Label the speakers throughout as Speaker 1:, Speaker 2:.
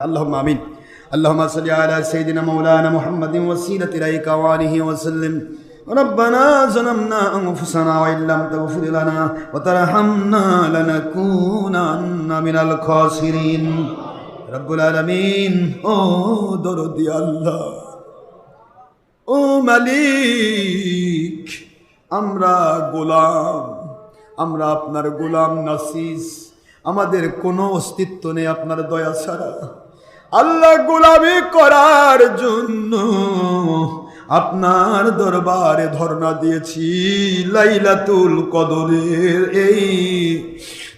Speaker 1: اللهم آمين. اللهم صل على سيدنا مولانا محمد وسيلة إليك وآله وسلم. ربنا ظلمنا أنفسنا وإن لم تغفر لنا وترحمنا لنكونن من الخاسرين. رب العالمين ও দরদি আল্লাহ, ও মালিক, আমরা গোলাম, আমরা আপনার গোলাম নাসিস, আমাদের কোনো অস্তিত্ব নেই আপনার দয়া ছাড়া। আল্লাহ, গোলামি করার জন্য আপনার দরবারে ধর্ণা দিয়েছি লাইলাতুল কদরের এই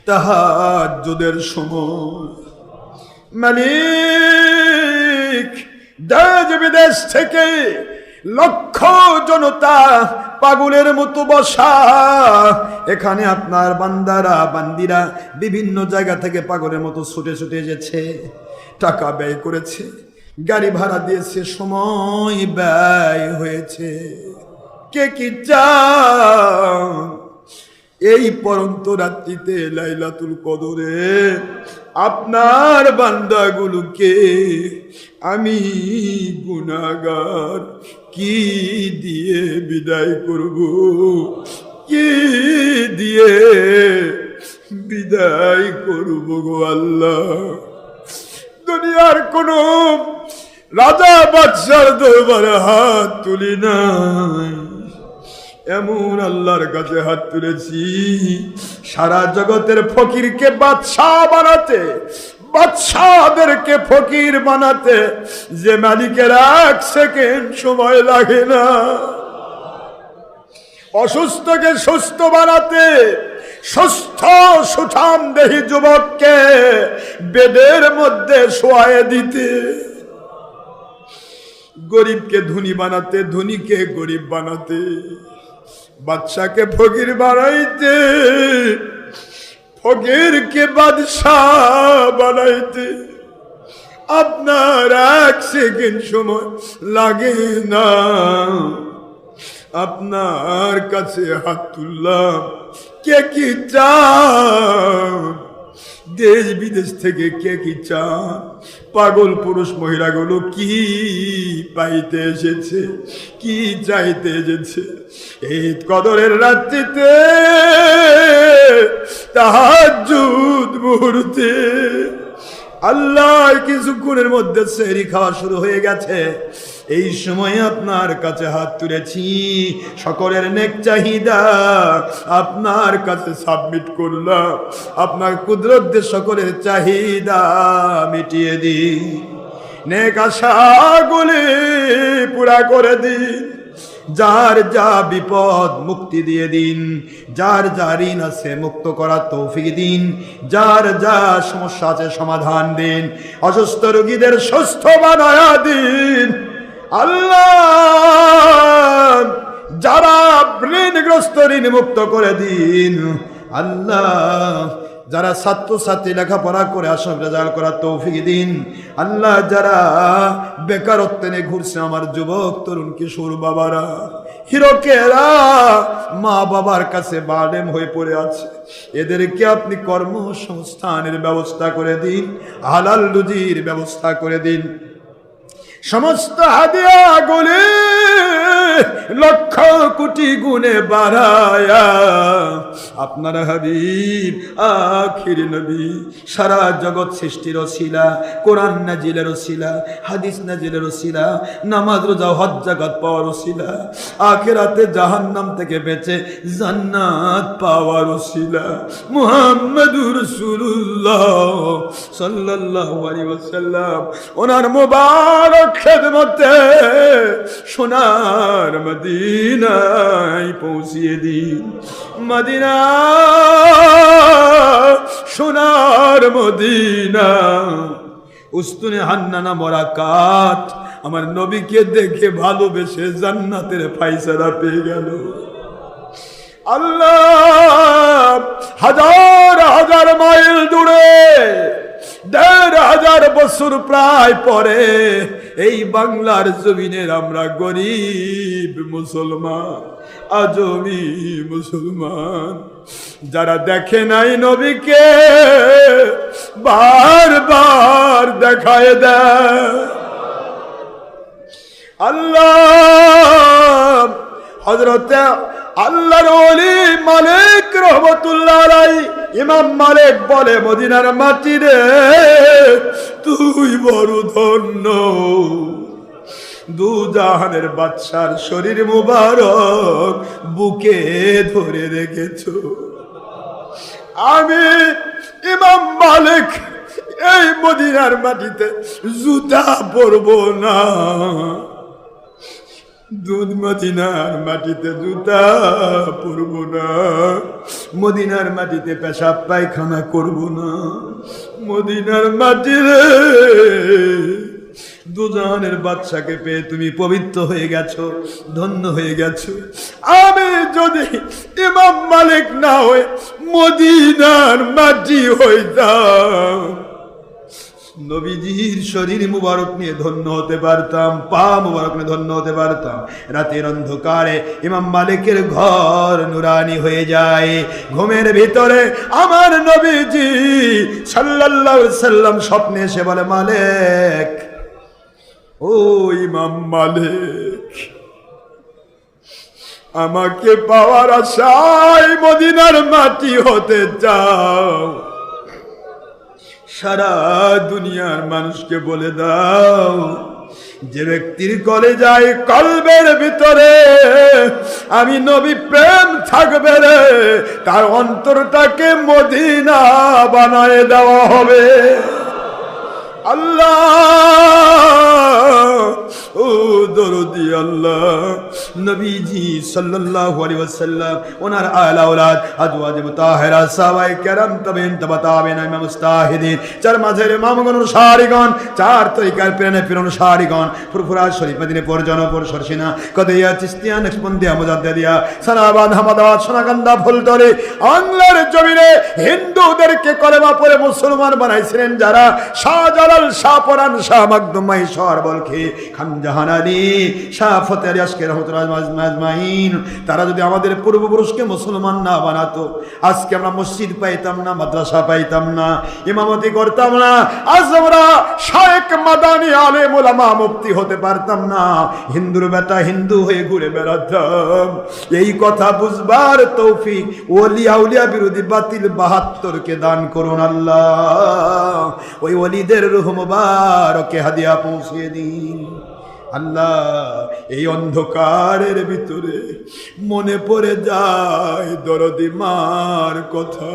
Speaker 1: তাহাজ্জুদের সময়। মালিক, দেশ বিদেশ থেকে লক্ষ জনতা পাগলের মতো বসা, এখানে আপনার বান্দারা বান্দিরা বিভিন্ন জায়গা থেকে পাগলের মতো ছুটে ছুটে এসেছে, টাকা ব্যয় করেছে, গাড়ি ভাড়া দিয়েছে, সময় ব্যয় হয়েছে। কে কি চান এই পরন্ত রাত্রিতে লাইলাতুল কদরে আপনার বান্দাগুলোকে আমি গুনাহগার কি দিয়ে বিদায় করব, কি দিয়ে বিদায় করব গো আল্লাহ? দুনিয়ার কোন রাজা বাদশার দরবারে হাত তুলি নাই, এমন আল্লাহর কাছে হাত তুলেছি সারা জগতের ফকিরকে বাদশাহ বানাতে, বাদশাহদেরকে ফকির বানাতে যে মালিকের এক সেকেন্ড সময় লাগে না, অসুস্থকে সুস্থ বানাতে, সুস্থ সুঠাম দেহি যুবককে বেদের মধ্যে শোয়ায়ে দিতে, গরিবকে ধনী বানাতে, ধনীকে গরিব বানাতে, বাদশাকে ফকির বানাইতে, ফকিরকে বাদশাহ বানাইতে আপনার এক সেকেন্ড সময় লাগে না। আপনার কাছে হাত তুললাম, কে কি চান? দেশ বিদেশ থেকে কে কি চান? পাগল পুরুষ মহিলাগুলো কি পাইতে এসেছে, কি চাইতে এসেছে এই কদরের রাত্রিতে, তাহাজ্জুদ মুহূর্তে? আল্লাহ, কিছুক্ষণের মধ্যে সেহরি খাওয়া শুরু হয়ে গেছে, এই সময় আপনার কাছে হাত তুলেছি, সকলের নেক চাহিদা আপনার কাছে সাবমিট করলাম। আপনার কুদরত দিয়ে সকলের চাহিদা মিটিয়ে দিন, নেক আশাগুলি পুরা করে দিন, যার যা বিপদ মুক্তি দিয়ে দিন, যার যা ঋণ আছে মুক্ত করার তৌফিক দিন, যার যা সমস্যা আছে সমাধান দিন, অসুস্থ রোগীদের সুস্থ বানায়া দিন। আল্লাহ, যারা ঋণগ্রস্ত ঋণ মুক্ত করে দিন। আল্লাহ, যারা ছাত্রছাত্রী লেখাপড়া করে আসল রেজাল্ট করার তৌফিক দিন। আল্লাহ, যারা বেকারত্বে নিয়ে ঘুরছে আমার যুবক তরুণ কিশোর বাবারা, হিরকেরা মা বাবার কাছে বার্ডেন হয়ে পড়ে আছে, এদেরকে আপনি কর্মসংস্থানের ব্যবস্থা করে দিন, হালাল রুজির ব্যবস্থা করে দিন। সমস্ত হাদিয়াগুলি লক্ষ কোটি গুণে বাড়ায়া আপনার হাবিব আখির নবী সারা জগৎ সৃষ্টির ওসিলা, কোরআন নাজিলের ওসিলা, হাদিস নাজিলের ওসিলা, নামাজ রোজা হজ জাকাত পাওয়ার ওসিলা, আখিরাতে জাহান্নাম থেকে বেঁচে জান্নাত পাওয়ার ওসিলা মুহাম্মাদুর রাসূলুল্লাহ সাল্লাল্লাহু আলাইহি ওয়াসাল্লাম ওনার মুবারক খেদমতে সোনার মদিনায় পৌঁছিয়ে দিন। মদিনা, সোনার মদিনা, উস্তুনে হান্নানা মরা কাঠ আমার নবীকে দেখে ভালোবেসে জান্নাতের ফায়সালা পেয়ে গেল। আল্লাহ, হাজার হাজার মাইল দূরে 1,500 বছর প্রায় পরে এই বাংলার জমিনের আমরা গরিব মুসলমান, আজমি মুসলমান, যারা দেখে নাই নবীকে বারবার দেখায় দেয়। আল্লাহ হযরতে আল্লাহর ওলি মালিক রহমাতুল্লাহ আলাইহি, ইমাম মালিক বলে, মদিনার মাটি রে তুই বড় ধন্য, দু জাহানের বাদশার শরীর মুবারক বুকে ধরে রেখেছ। আমি ইমাম মালিক এই মদিনার মাটিতে জুতা পরবো না, দুধ মদিনার মাটিতে জুতা পরবো না, মদিনার মাটিতে পেশাব পায়খানা করবো না। মদিনার মাটিরে দুজাহানের বাদশাকে পেয়ে তুমি পবিত্র হয়ে গেছো, ধন্য হয়ে গেছো। আমি যদি ইমাম মালিক না হয়ে মদিনার মাটি হইতাম, নবীজির শরীর মুবারক নিয়ে ধন্য হতে পারতাম, পা মুবারক নিয়ে ধন্য হতে পারতাম। রাতের অন্ধকারে ইমাম মালিকের ঘর নুরানি হয়ে যায়। ঘুমের ভিতরে আমার নবীজি সাল্লাল্লাহু আলাইহি সাল্লাম স্বপ্নে এসে বলে, মালিক, ও ইমাম মালিক, আমাকে পাওয়ার আশায় মদিনার মাটি হতে চাও, সারা দুনিয়ার মানুষকে বলে দাও, যে ব্যক্তির কলেজায় কলবের ভিতরে আমি নবী প্রেম থাকবে রে, তার অন্তরটাকে মদিনা বানায় দেওয়া হবে। আল্লাহ ও দরদি আল্লাহ, নবীজি সাল্লাল্লাহু আলাইহি ওয়াসাল্লাম ওনার আলা আওলাদ আজওয়াজ মুতাহহারা সাহাবায়ে কেরাম তাবেইন তাবাতাবেইন ইমাম মুস্তাহিদিন, চার মাঝের ইমামগণ সারিগণ, চার তরিকার প্রেরণ সারিগণ, ফুরফুরা শরীফ মদিনা পরজনপুর সরসিনা কদিয়া চিস্তিয়া নকশবন্দিয়া মুজাদ্দিদিয়া সানাবাদ হামাদাবাদ সোনাকান্দা ফুলতলি বাংলার জমিনে হিন্দুদেরকে কলেমা পড়ে মুসলমান বানাইছিলেন যারা, শাহজালাল, শাহ পরান, শাহ মাকদুম মাইশর বলখি, খান জাহান আলী, শাহ ফতে আলী আশকে রহমতুল্লাহ আজমাইন, তারা যদি আমাদের পূর্বপুরুষকে মুসলমান না বানাতো, আজকে আমরা মসজিদ পাইতাম না, মাদ্রাসা পাইতাম না, ইমামতি করতাম না, আজ আমরা শায়েখ মাদানী আলেম উলামা মুফতি হতে পারতাম না, হিন্দুর বেটা হিন্দু হয়ে ঘুরে বেড়াতাম। এই কথা বুঝবার তৌফিক ওলি আউলিয়া বিরোধী বাতিল 72কে দান করুন আল্লাহ। ওই ওলিদের রূহ মুবারকে হাদিয়া পৌঁছে দিন আল্লাহ। এই অন্ধকারের ভিতরে মনে পড়ে যায় দরদি মার কথা,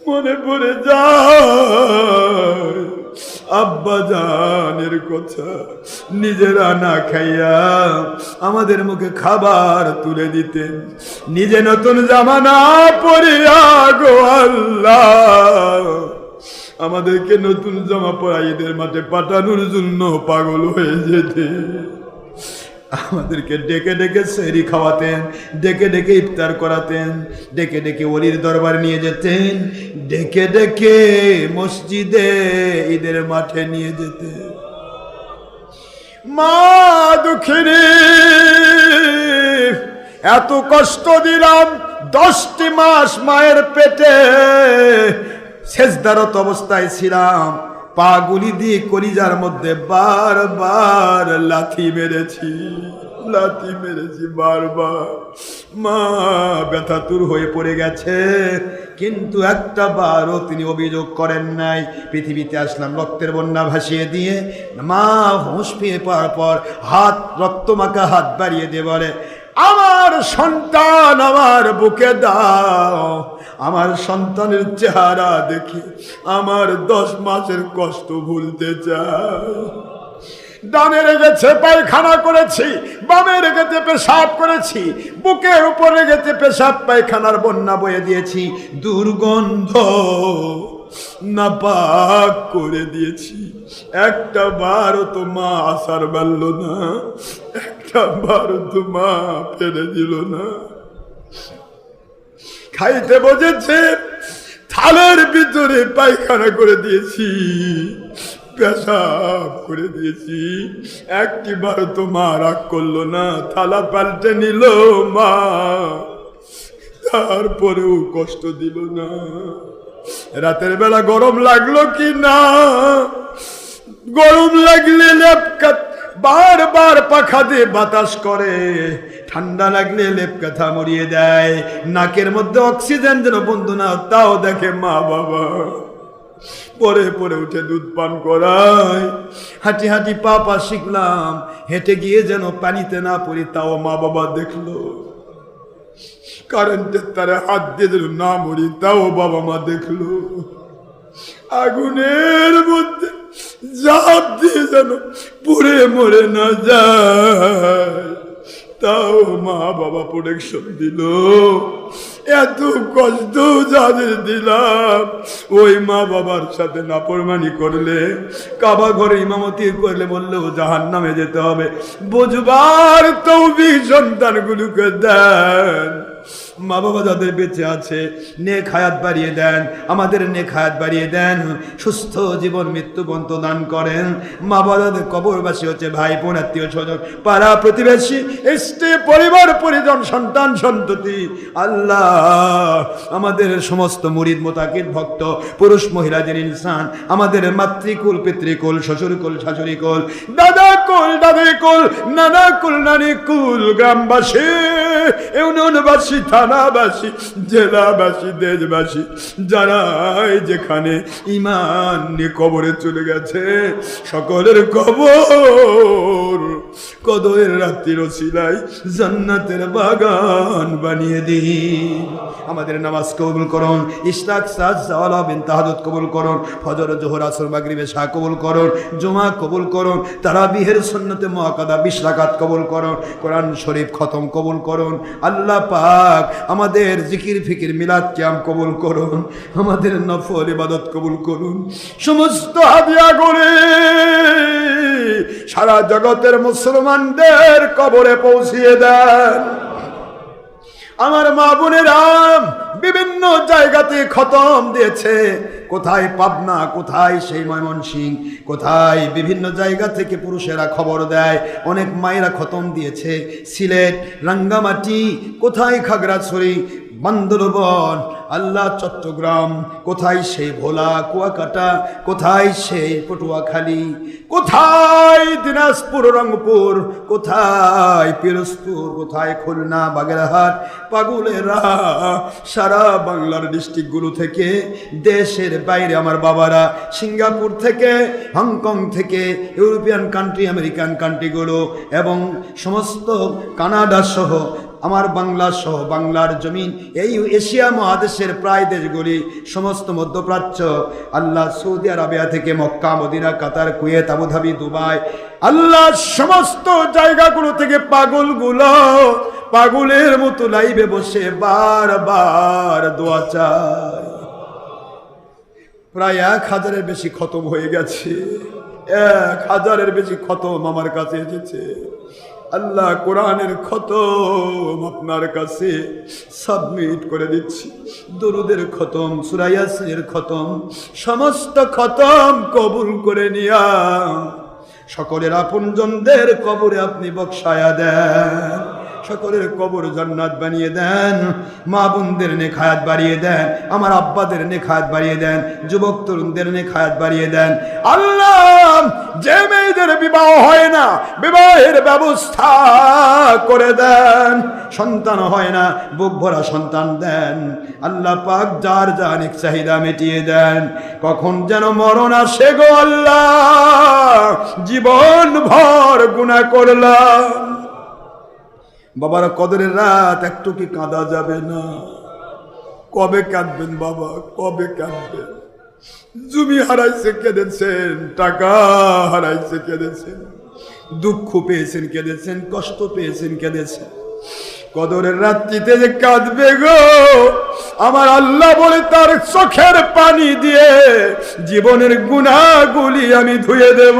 Speaker 1: মনে পড়ে যায় আব্বা জানের কথা, নিজেরা না খাইয়া আমাদের মুখে খাবার তুলে দিতেন, নিজে নতুন জামা না পরিয়া গো আল্লাহ আমাদেরকে নতুন জামা পরা ঈদের মাঠে পাঠানোর জন্য পাগল হয়ে যেতে, আমাদেরকে ডেকে ডেকে সেহরি খাওয়াতেন, ডেকে ডেকে ইফতার করাতেন, ডেকে ডেকে ওলির দরবার নিয়ে যেতেন, ডেকে ডেকে মসজিদে ঈদের মাঠে নিয়ে যেতেন। মা দুঃখিনী, এত কষ্ট দিলাম, 10টি মাস মায়ের পেটে সেজদারত অবস্থায় ছিলাম, পা গুলি দিয়ে কলিজার মধ্যে বারবার লাথি মেরেছি বারবার। মা ব্যথাতুর হয়ে পড়ে গেছে, কিন্তু একটা বারও তিনি অভিযোগ করেন নাই। পৃথিবীতে আসলাম রক্তের বন্যা ভাসিয়ে দিয়ে, মা হুঁশ পেয়ে পাওয়ার পর হাত রক্তমাখা হাত বাড়িয়ে দিয়ে বলে, আমার সন্তান আমার বুকে দাও, আমার সন্তানের চেহারা দেখি আমার 10 মাসের কষ্ট ভুলতে চাই। ডানে রেখেছে পায়খানা করেছি, বামে রেখেছে পেশাব করেছি, বুকের উপর রেখেছে পেশাব পায়খানার বন্যা বয়ে দিয়েছি, দুর্গন্ধ নাপাক করে দিয়েছি। একটা বারও তো মা আসার পারল না, একটা বারও তো মা ফেলে দিল না। খাইতে বসেছে, খালের ভিতরে পায়খানা করে দিয়েছি, পেশাব করে দিয়েছি, একটিবার তো মা রাগ করলো না, থালা পাল্টে নিল মা, তারপরেও কষ্ট দিল না। রাতের বেলা গরম লাগলো কি না, গরম লাগলে লেপকা বারবার পাখা দিয়ে বাতাস করে, ঠান্ডা লাগলে লেপ কাঁথা মরিয়ে দেয়, নাকের মধ্যে অক্সিজেন যেন বন্ধ না তাও দেখে মা বাবা। পরে পরে উঠে দুধ পান করায়, হাঁটি হাঁটি পা পা শিখলাম, হেঁটে গিয়ে যেন পানিতে না পড়ি তাও মা বাবা দেখলো। কারেন্টের তারে হাত দিয়ে যেন না মরি তাও বাবা মা দেখলো। আগুনের মধ্যে ঝাঁপ দিয়ে যেন পুড়ে মরে না যায় তাও মা বাবা প্রোটেকশন দিল। এত কষ্ট যাদের দিলাম, ওই মা বাবার সাথে নাফরমানি করলে, কাবা ঘরে ইমামতি করলে বললেও জাহান্নামে যেতে হবে, বুঝবার তৌফিক সন্তানগুলোকে দেন। মা বাবা যাদের বেঁচে আছে নেক হায়াত বাড়িয়ে দেন, আমাদের নেক হায়াত বাড়িয়ে দেন, সুস্থ জীবন মৃত্যু পর্যন্ত দান করেন। মা বাবাদের কবরবাসী হচ্ছে ভাই বোন, আত্মীয় স্বজন, পাড়া প্রতিবেশী, স্ত্রী, পরিবার পরিজন, সন্তান সন্ততি। আল্লাহ আমাদের সমস্ত মুরিদ মোতাকিদ ভক্ত, পুরুষ মহিলা যিনি ইনসান, আমাদের মাতৃকুল পিতৃকুল, শ্বশুরকুল শাশুড়িকুল, দাদা কুল দাদি কুল, নানা কুল নানি কুল, গ্রামবাসী, ইউনিয়নবাসী, থানাবাসী, জেলাবাসী, দেশবাসী, যারা যেখানে ঈমান নিয়ে কবরে চলে গেছে, সকলের কবর কদরের রাত্রির ওসিলায় জান্নাতের বাগান বানিয়ে দিন। আমাদের নামাজ কবুল করুন, ইশরাক সাজ জাওয়ালা বিন তাহাজ্জুদ কবুল করুন, ফজর জোহর আসর মাগরিব এশা কবুল করুন, জুমা কবুল করুন, তারাবিহের সুন্নতে মুআক্কাদা 20 রাকাত কবুল করুন, কোরআন শরীফ খতম কবুল করুন। আল্লাহ পাক আমাদের জিকির ফিকির মিলাদ কিয়াম কবুল করুন, আমাদের নফল ইবাদত কবুল করুন, সমস্ত হাদিয়া করে সারা জগতের মুসলমানদের কবরে পৌঁছিয়ে দেন। আমার মা বোনেরা বিভিন্ন জায়গাতে খতম দিয়েছে, কোথায় পাবনা, কোথায় সেই ময়মনসিংহ, কোথায় বিভিন্ন জায়গা থেকে পুরুষেরা খবর দেয়, অনেক মায়েরা খতম দিয়েছে, সিলেট, রাঙ্গামাটি, কোথায় খাগড়াছড়ি, বান্দরবন, আল্লাহ চট্টগ্রাম, কোথায় সেই ভোলা, কুয়াকাটা, কোথায় সেই পটুয়াখালী, কোথায় দিনাজপুর, রংপুর, কোথায় পিরোজপুর, কোথায় খুলনা, বাগেরহাট, পাগলেরা, সারা বাংলার ডিস্ট্রিক্টগুলো থেকে, দেশের বাইরে আমার বাবারা, সিঙ্গাপুর থেকে, হংকং থেকে, ইউরোপিয়ান কান্ট্রি, আমেরিকান কান্ট্রিগুলো এবং সমস্ত কানাডা সহ আমার বাংলা সহ বাংলার জমিন, এই এশিয়া মহাদেশের প্রায় দেশগুলি, সমস্ত মধ্যপ্রাচ্য, আল্লাহ সৌদি আরবিয়া থেকে মক্কা, মদিনা, কাতার, কুয়েত, আবুধাবি, দুবাই, আল্লাহ সমস্ত জায়গাগুলো থেকে পাগলগুলো পাগলের মতো লাইভে বসে বারবার দোয়া চায়। প্রায় 1000-এর বেশি খতম হয়ে গেছে, 1000-এর বেশি খতম আমার কাছে এসেছে। আল্লাহ কোরআনের খতম আপনার কাছে সাবমিট করে দিচ্ছি, দরুদের খতম, সূরা ইয়াসিনের খতম, সমস্ত খতম কবুল করে নিয়া সকলের আপনজনদের কবরে আপনি বক্সায়া দেন, সকলের কবর জান্নাত বানিয়ে দেন, মা বোনদের নেক হায়াত বাড়িয়ে দেন, আমার আব্বাদের নেক হায়াত বাড়িয়ে দেন, যুবক তরুণদের নেক হায়াত বাড়িয়ে দেন। আল্লাহ যে মেয়েদের বিবাহ হয় না, বিবাহের ব্যবস্থা করে দেন, সন্তান হয় না, বুক ভরা সন্তান দেন। আল্লাহ পাক যার যা নেক চাহিদা মিটিয়ে দেন। কখন যেন মরণ আসে গো আল্লাহ, জীবন ভর গুনাহ করলাম। বাবারা কদরের রাত একটু কি কাঁদা যাবে না? কবে কাঁদবেন বাবা, কবে কাঁদবেন? জমি হারাইছে কেঁদেছেন, টাকা হারাইছে কেঁদেছেন, দুঃখ পেয়েছেন কেঁদেছেন, কষ্ট পেয়েছেন কেঁদেছেন। কদরের রাত্রিতে যে কাঁদবে গো আমার আল্লাহ বলে তার চোখের পানি দিয়ে জীবনের গুনাহগুলি আমি ধুয়ে দেব।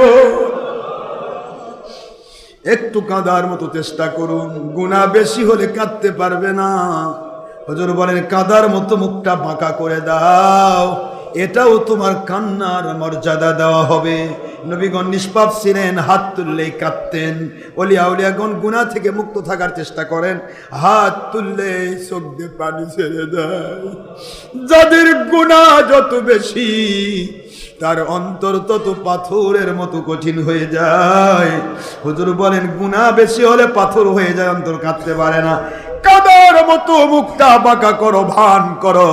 Speaker 1: একটু কাঁদার মতো চেষ্টা করুন, গুনাহ বেশি হলে কাঁদতে পারবে না, হুজুর বলেন কাদার মতো মুখটা বাঁকা করে দাও, এটাও তোমার কান্নার মর্যাদা দেওয়া হবে। নবীগণ নিষ্পাপ ছিলেন, হাত তুললেই কাঁদতেন। ওলিয়া উলিয়াগণ গুনাহ থেকে মুক্ত থাকার চেষ্টা করেন, হাত তুললেই চোখ দিয়ে পানি ছেড়ে দেয়। যাদের গুনাহ যত বেশি তার অন্তর তত পাথরের মতো কঠিন হয়ে যায়। হুজুর বলেন গুনাহ বেশি হলে পাথর হয়ে যায়, অন্তর কাঁদতে পারে না। কাদার মতো মুখটা বাঁকা করো, ভান করো,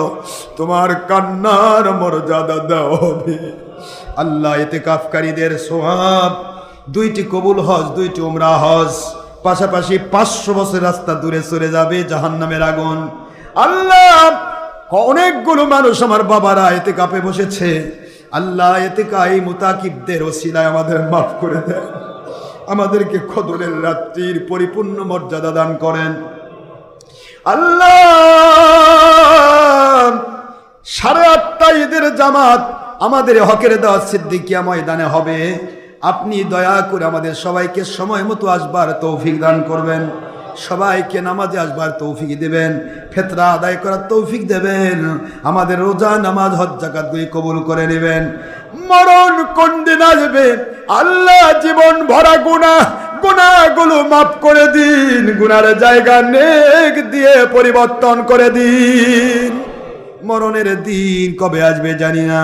Speaker 1: তোমার কান্নার মর্যাদা দেওয়া হবে। আল্লাহ ইতিকাফকারীদের সওয়াব, 2টি কবুল হজ, 2টি উমরা হজ, পাশাপাশি 500 বছর রাস্তা দূরে চলে যাবে জাহান্নামের আগুন। আল্লাহ অনেকগুলো মানুষ আমার বাবারা ইতিকাফে বসেছে, আল্লাহ ইতিকাফী মুতাকিবদের ওসিলায় আমাদের মাফ করে দেন, আমাদেরকে কদরের রাত্রির পরিপূর্ণ মর্যাদা দান করেন। আল্লাহ 8:30 ঈদের জামাত আমাদের হকের দেওয়া সিদ্দিকিয়া ময়দানে হবে। আপনি দয়া করে আমাদের সবাইকে সময় মতো আসবার তৌফিক দান করবেন, সবাইকে নামাজে আসবার তৌফিক দেবেন, ফিতরা আদায় করার তৌফিক দেবেন, আমাদের রোজা নামাজ হজ যাকাত গুলি কবুল করে নেবেন। মরণ কোন দিন আসবে আল্লাহ, জীবন ভরা গুনাহগুলো মাফ করে দিন, গুনার জায়গা নেক দিয়ে পরিবর্তন করে দিন। মরণের দিন কবে আসবে জানি না,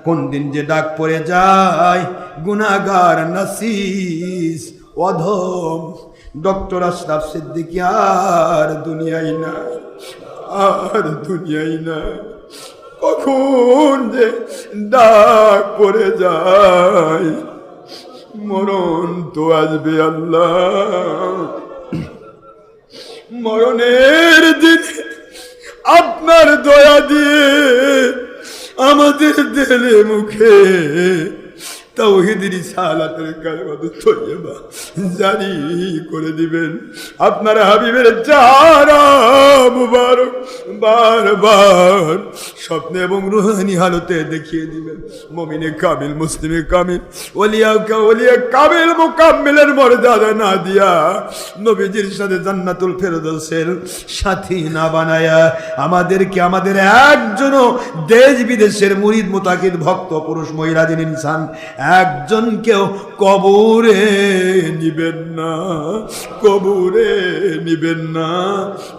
Speaker 1: কোন দিন যে ডাক পড়ে যায়, গুনাহগার নাসিস অধম ডক্টর আশরাফ সিদ্দিকী আর দুনিয়ায় না, আর দুনিয়ায় না। কখন যে ডাক পড়ে যায়, মরণ তো আসবে আল্লাহ। মরণের দিন আপনার দয়া দিয়ে আমাদের দিলে মুখে তাওহীদের রিসালাতের কালেমাত তৈয়বা জারি করে দিবেন। আপনার হাবিবের চেহারা মুবারক বারবার স্বপ্নে এবং রুহানি হালতে দেখিয়ে দিবেন। মুমিনে কামিল, মুসলিমে কামিল, ওলিয়া কামিল মুকাম্মিলের মর্যাদা না দিয়া নবীজির সাথে জান্নাতুল ফেরদৌসের সাথী না বানায়া আমাদেরকে, আমাদের একজনও দেশ বিদেশের মুরিদ মুতাকিদ ভক্ত পুরুষ মহিলা দিন ইনসান একজনকেও কবরে নিবেন না, কবরে নিবেন না,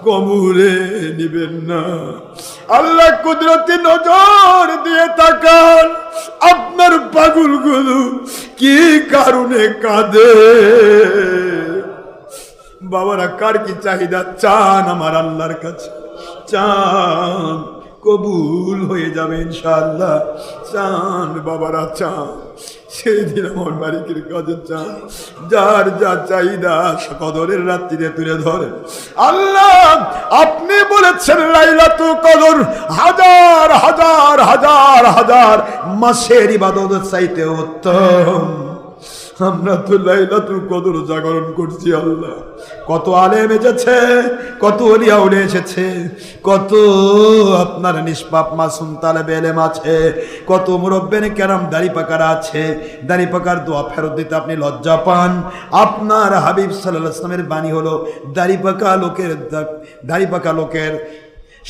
Speaker 1: কবরে নিবেন না। আল্লাহ কুদরতি নজর দিয়ে তাকান, আপনার পাগলগুলো কি কারণে কাঁদে। বাবারা কার কি চাহিদা চান আমার আল্লাহর কাছে, চান কবুল হয়ে যাবে ইনশাআল্লাহ। চান বাবারা, চান সেই দিন আমার মালিকের কাছে চান, যার যা চাহিদা কদরের রাত্রিতে তুলে ধরেন। আল্লাহ আপনি বলেছেন লাইলাতুল কদর হাজার হাজার হাজার হাজার মাসের ইবাদতের চাইতে উত্তম। আমরা তো লাইলাতুল কদর জাগরণ করছি আল্লাহ। কত আলেম এসেছে, কত ওলিয়া উঠে এসেছে, কত আপনার নিষ্পাপ মাসুম তালেবে ইলম আছে, কত মুরব্বিনে কেরাম দাড়ি পাকারা আছে। দাড়ি পাকার দোয়া ফেরত দিতে আপনি লজ্জা পান। আপনার হাবিব সাল্লাল্লাহু আলাইহি ওয়াসাল্লামের বাণী হলো দাড়ি পাকা লোকের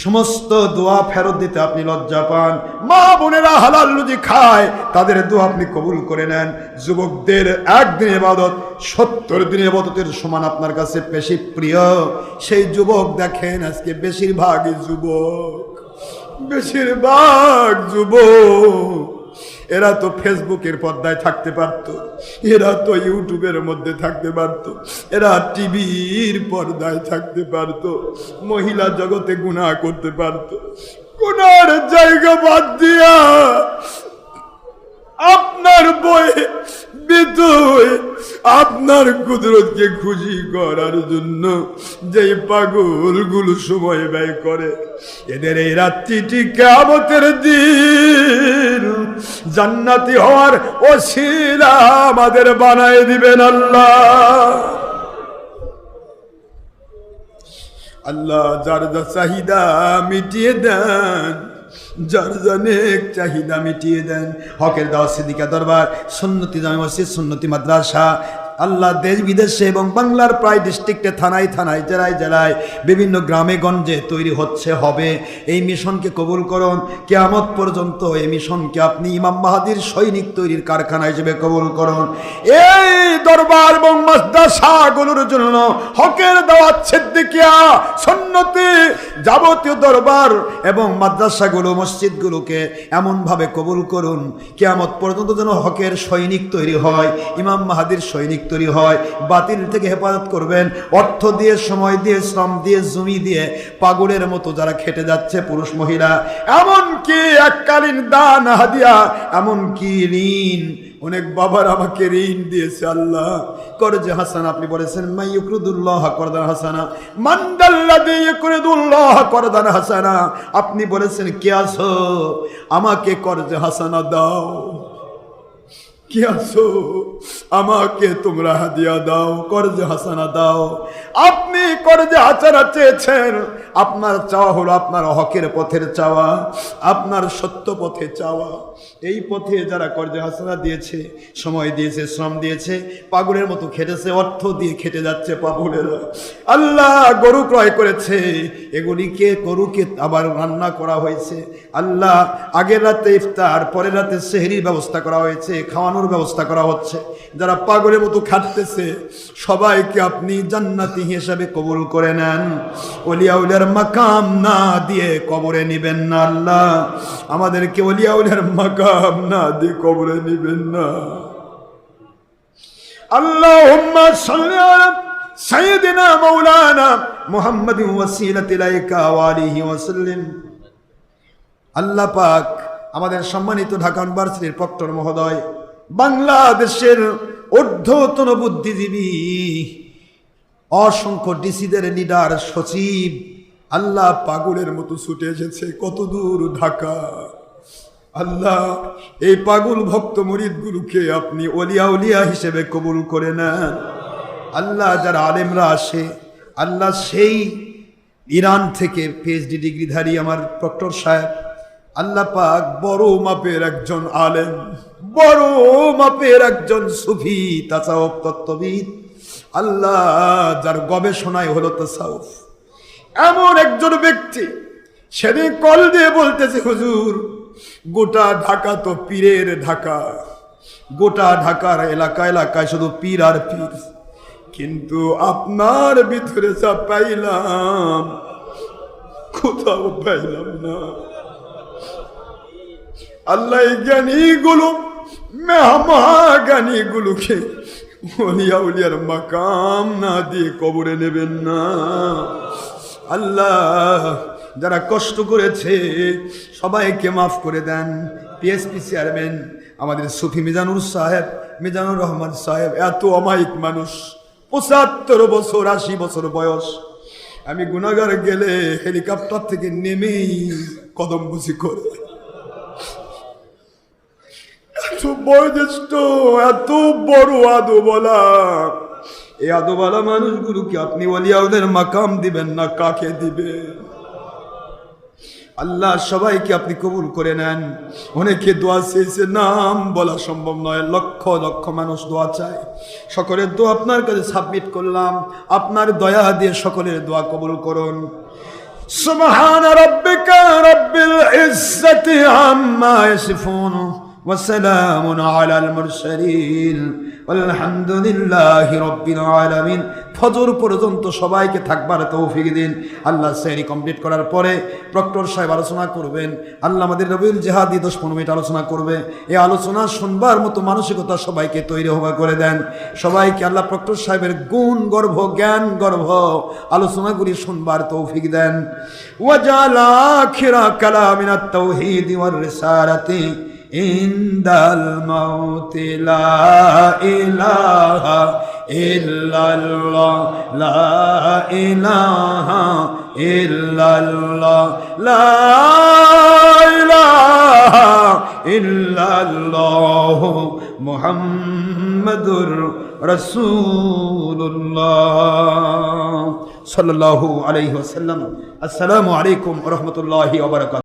Speaker 1: সমস্ত দোয়া ফেরত দিতে আপনি লজ্জা পান। মা বোনেরা হালাল রুজি খায়, তাদের দোয়া আপনি কবুল করে নেন। যুবকদের একদিন ইবাদত 70 দিন ইবাদতের সমান আপনার কাছে বেশি প্রিয়। সেই যুবক দেখেন আজকে বেশিরভাগ যুবক এরা তো ফেসবুকের পর্দায় থাকতে পারতো, এরা তো ইউটিউবের মধ্যে থাকতে পারতো, এরা টিভির পর্দায় থাকতে পারতো, মহিলা জগতে গুনাহ করতে পারতো। গুনার জায়গা বাদ দিয়া আপনার বয়ে বিতয় আপনার কুদরতকে খুশি করার জন্য যেই পাগলগুলো সময় ব্যয় করে, এদের এই রাত্রিটি কিয়ামতের দিন জান্নাতি হওয়ার ওসিলা আমাদের বানায় দিবেন আল্লাহ। আল্লাহ যার যা চাহিদা মিটিয়ে দেন, যার জানেক চাহিদা মিটিয়ে দেন। হকের দাওয়াত সিদ্দিকা দরবার, সুন্নতি জামে মসজিদ, সুন্নতি মাদ্রাসা, আল্লাহ দেশ বিদেশে এবং বাংলার প্রায় ডিস্ট্রিক্টে, থানায় থানায়, জেলায় জেলায়, বিভিন্ন গ্রামে গঞ্জে তৈরি হচ্ছে, হবে। এই মিশনকে কবুল করুন। কিয়ামত পর্যন্ত এই মিশনকে আপনি ইমাম মাহাদির সৈনিক তৈরির কারখানা হিসেবে কবুল করুন। এই দরবার এবং মাদ্রাসাগুলোর জন্য হকের দাওয়াত, সিদ্দিকিয়া, সুন্নতি, যাবতীয় দরবার এবং মাদ্রাসাগুলো, মসজিদগুলোকে এমনভাবে কবুল করুন কিয়ামত পর্যন্ত যেন হকের সৈনিক তৈরি হয়, ইমাম মাহাদির সৈনিক তৈরি হয়। বাতিল থেকে হেফাজত করবেন, অর্থ দিয়ে, সময় দিয়ে, শ্রম দিয়ে, জমি দিয়ে পাগলের মতো যারা খেটে যাচ্ছে, পুরুষ মহিলা, এমনকি এককালীন দান হাদিয়া, এমনকি ঋণ, অনেক বাবার আমাকে ঋণ দিয়েছে আল্লাহ, করজে হাসান। আপনি বলেছেন মাই ইউকরিদুল্লাহ করদান হাসানা, মান দাল্লাযী ইউকরিদুল্লাহ করদান হাসানা। আপনি বলেছেন কে আছো, আমাকে করজে হাসানা দাও। কি আছো, আমাকে তোমরা হাদিয়া দাও, করজে হাসানা দাও। আপনি করজে হাসানা চেয়েছেন, আপনার চাওয়া হলো আপনার হকের পথের চাওয়া, আপনার সত্য পথে চাওয়া। এই পথে যারা করজে হাসানা দিয়েছে, সময় দিয়েছে, শ্রম দিয়েছে, পাগলের মতো খেটেছে, অর্থ দিয়ে খেটে যাচ্ছে পাগলেরা। আল্লাহ গরু ক্রয় করেছে, এগুলিকে গরুকে আবার রান্না করা হয়েছে। আল্লাহ আগের রাতে ইফতার, পরের রাতে সেহরির ব্যবস্থা করা হয়েছে, খাওয়ানোর ব্যবস্থা করা হচ্ছে। যারা পাগলের মতো খাটতেছে সবাইকে আপনি জান্নাতি হিসেবে কবুল করে নেন। ওলিয়া উলিয়ার মাকাম না দিয়ে কবরে নিবেন না আল্লাহ, আমাদেরকে ওলিয়া উলিয়ার মাকাম না দিয়ে কবরে নিবেন না। আল্লাহুম্মা সাল্লি আলা সাইয়্যিদিনা মাওলানা মুহাম্মাদিন ওয়াসিলাতি ইলাইকা ওয়া আলিহি ওয়া সাল্লিম। আল্লাহ পাক আমাদের সম্মানিত ঢাকা ইউনিভার্সিটির প্রক্টর মহোদয়, বাংলাদেশের ঊর্ধ্বতন বুদ্ধিজীবী, অসংখ্য ডিসিদের লিডার, সচিব, আল্লাহ পাগলের মতো ছুটে এসেছে কত দূর ঢাকা। আল্লাহ এই পাগল ভক্ত মুরিদগুলোকে আপনি ওলিয়া উলিয়া হিসেবে কবুল করে নেন। আল্লাহ যারা আলেমরা আসে, আল্লাহ সেই ইরান থেকে পিএইচডি ডিগ্রিধারী আমার প্রক্টর সাহেব, আল্লাহ পাক বড় মাপের একজন আলেম, বড় মাপের একজন সুফি তাসাউফ তত্ত্ববিদ, আল্লাহ যার গবেষণায় হলো তাসাউফ, এমন একজন ব্যক্তি সেদিন কল দিয়ে বলতেছে, হুজুর গোটা ঢাকা তো পীরের ঢাকা, গোটা ঢাকার এলাকা এলাকায় শুধু পীর আর পীর, কিন্তু আপনার ভিতরে যা পাইলাম কোথাও পাইলাম না। আল্লাহ জ্ঞানীগুলো, জ্ঞানীগুলোকে ওলিয়া উলিয়ার মাকাম না দিয়ে কবরে নেবেন না। আল্লাহ যারা কষ্ট করেছে সবাইকে মাফ করে দেন। পিএসপি চেয়ারম্যান আমাদের সুফি মিজানুর সাহেব, মিজানুর রহমান সাহেব, এত অমায়িক মানুষ, ৭৫ বছর ৮০ বছর বয়স। আমি গুনাহগার গেলে হেলিকপ্টার থেকে নেমেই কদম বুঝি করে, এত বয়োজ্যেষ্ঠ, এত বড় আদোবালা, এই আদোবালা মানুষগুলোকে আপনি ওলিয়াউদের মাকাম দিবেন না, কাকে দিবেন? আল্লাহ সবাইকে আপনি কবুল করে নেন। অনেকে দোয়া চেয়েছে, নাম বলা সম্ভব নয়, লক্ষ লক্ষ মানুষ দোয়া চায়। সকলের দোয়া আপনার কাছে সাবমিট করলাম, আপনার দয়া দিয়ে সকলের দোয়া কবুল করুন। সুবহানা রাব্বিকা রাব্বিল ইজ্জাতি আম্মা ইয়াসিফুন ওয়া সালামুন আলাল মুরসালিন আলহামদুলিল্লাহি রাব্বিল আলামিন। ফজর পর্যন্ত সবাইকে থাকবার তৌফিক দিন আল্লাহ। সেহরি কমপ্লিট করার পরে প্রক্টর সাহেব আলোচনা করবেন। আল্লাহ আমাদের রবিউল জিহাদি 10-15 মিনিট আলোচনা করবে। এই আলোচনা শুনবার মতো মানসিকতা সবাইকে তৈরি হওয়া করে দেন। সবাইকে আল্লাহ প্রক্টর সাহেবের গুণ গর্ভ, জ্ঞান গর্ভ আলোচনাগুলি শুনবার তৌফিক দেন। ওয়াজালা আখিরা কালামিনাত তাওহীদ ওয়ার রিসালাতি ইনদাল মাউতি লা ইলাহা ইল্লাল্লাহ, লা ইলাহা ইল্লাল্লাহ, লা ইলাহা ইল্লাল্লাহ মুহাম্মাদুর রাসূলুল্লাহ সাল্লাল্লাহু আলাইহি ওয়াসাল্লাম। আসসালামু আলাইকুম ওয়া রাহমাতুল্লাহি ওয়া বারাকাতুহু।